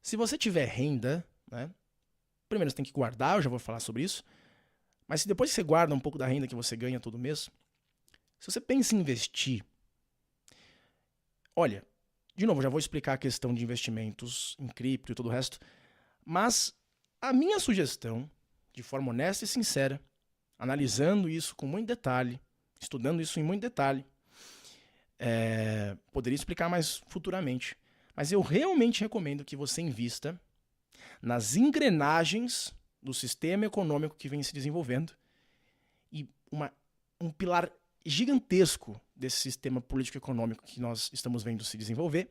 Se você tiver renda, né? Primeiro você tem que guardar, eu já vou falar sobre isso. Mas se depois que você guarda um pouco da renda que você ganha todo mês, se você pensa em investir, olha, de novo, já vou explicar a questão de investimentos em cripto e todo o resto, mas a minha sugestão, de forma honesta e sincera, analisando isso com muito detalhe, estudando isso em muito detalhe, poderia explicar mais futuramente, mas eu realmente recomendo que você invista nas engrenagens do sistema econômico que vem se desenvolvendo e um pilar gigantesco desse sistema político-econômico que nós estamos vendo se desenvolver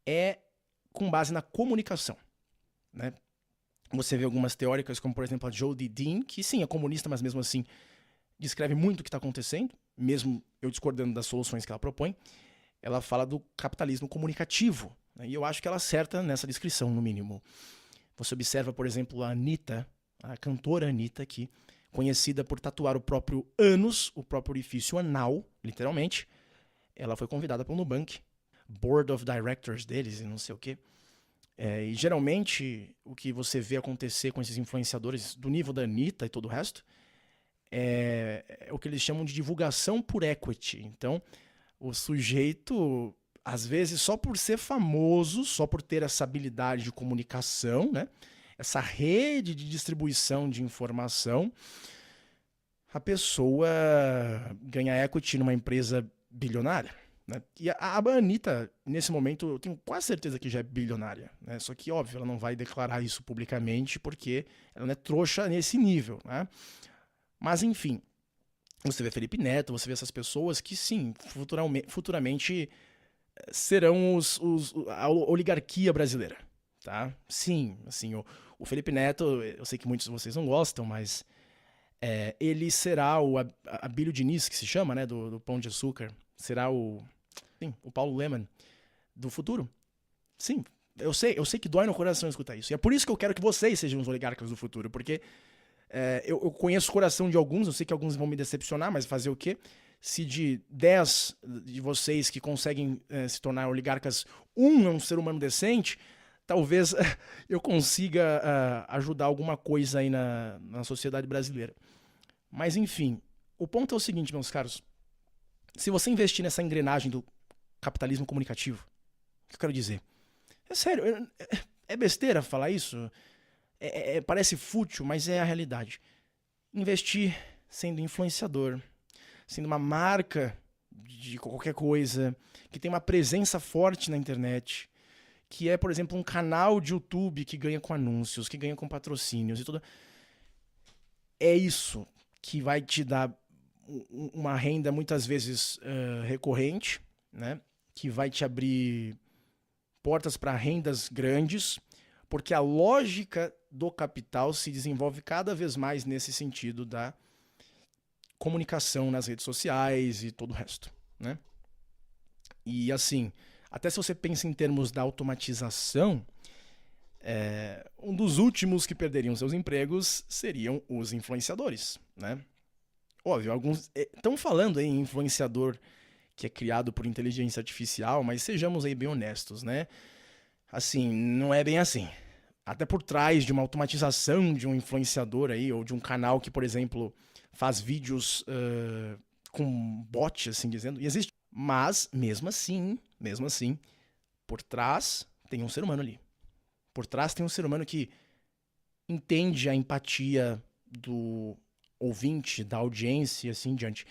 é com base na comunicação, né? Você vê algumas teóricas, como por exemplo a Jodie Dean, que sim, é comunista, mas mesmo assim descreve muito o que está acontecendo, mesmo eu discordando das soluções que ela propõe. Ela fala do capitalismo comunicativo, né? E eu acho que ela acerta nessa descrição, no mínimo. Você observa, por exemplo, a Anitta, a cantora Anitta, que conhecida por tatuar o próprio ânus, o próprio orifício anal, literalmente. Ela foi convidada pelo Nubank, board of directors deles e não sei o quê. E geralmente o que você vê acontecer com esses influenciadores do nível da Anitta e todo o resto é o que eles chamam de divulgação por equity. Então, o sujeito, às vezes, só por ser famoso, só por ter essa habilidade de comunicação, né? Essa rede de distribuição de informação, a pessoa ganha equity numa empresa bilionária. Né? E a Anitta, nesse momento, eu tenho quase certeza que já é bilionária. Né? Só que, óbvio, ela não vai declarar isso publicamente porque ela não é trouxa nesse nível. Né? Mas, enfim, você vê Felipe Neto, você vê essas pessoas que, sim, futuramente serão a oligarquia brasileira. Tá? Sim, assim, o Felipe Neto, eu sei que muitos de vocês não gostam, mas ele será o Abílio Diniz, que se chama, né, do Pão de Açúcar. Será o Paulo Leman do futuro. Sim, eu sei que dói no coração escutar isso. E é por isso que eu quero que vocês sejam os oligarcas do futuro, porque eu conheço o coração de alguns, eu sei que alguns vão me decepcionar, mas fazer o quê? Se de 10 de vocês que conseguem se tornar oligarcas, um é um ser humano decente, talvez eu consiga ajudar alguma coisa aí na sociedade brasileira. Mas enfim, o ponto é o seguinte, meus caros. Se você investir nessa engrenagem do capitalismo comunicativo, o que eu quero dizer? É sério, é besteira falar isso? Parece fútil, mas é a realidade. Investir sendo influenciador, sendo uma marca de qualquer coisa, que tem uma presença forte na internet, que é, por exemplo, um canal de YouTube que ganha com anúncios, que ganha com patrocínios e tudo. É isso que vai te dar uma renda muitas vezes recorrente, né? Que vai te abrir portas para rendas grandes, porque a lógica do capital se desenvolve cada vez mais nesse sentido da comunicação nas redes sociais e todo o resto, né? E assim, até se você pensa em termos da automatização, um dos últimos que perderiam seus empregos seriam os influenciadores, né? Óbvio, alguns estão falando aí em influenciador que é criado por inteligência artificial, mas sejamos aí bem honestos, né? Assim, não é bem assim. Até por trás de uma automatização de um influenciador aí, ou de um canal que, por exemplo, faz vídeos com bot, assim dizendo, e existe. Mas, mesmo assim, por trás tem um ser humano ali. Por trás tem um ser humano que entende a empatia do ouvinte, da audiência e assim diante.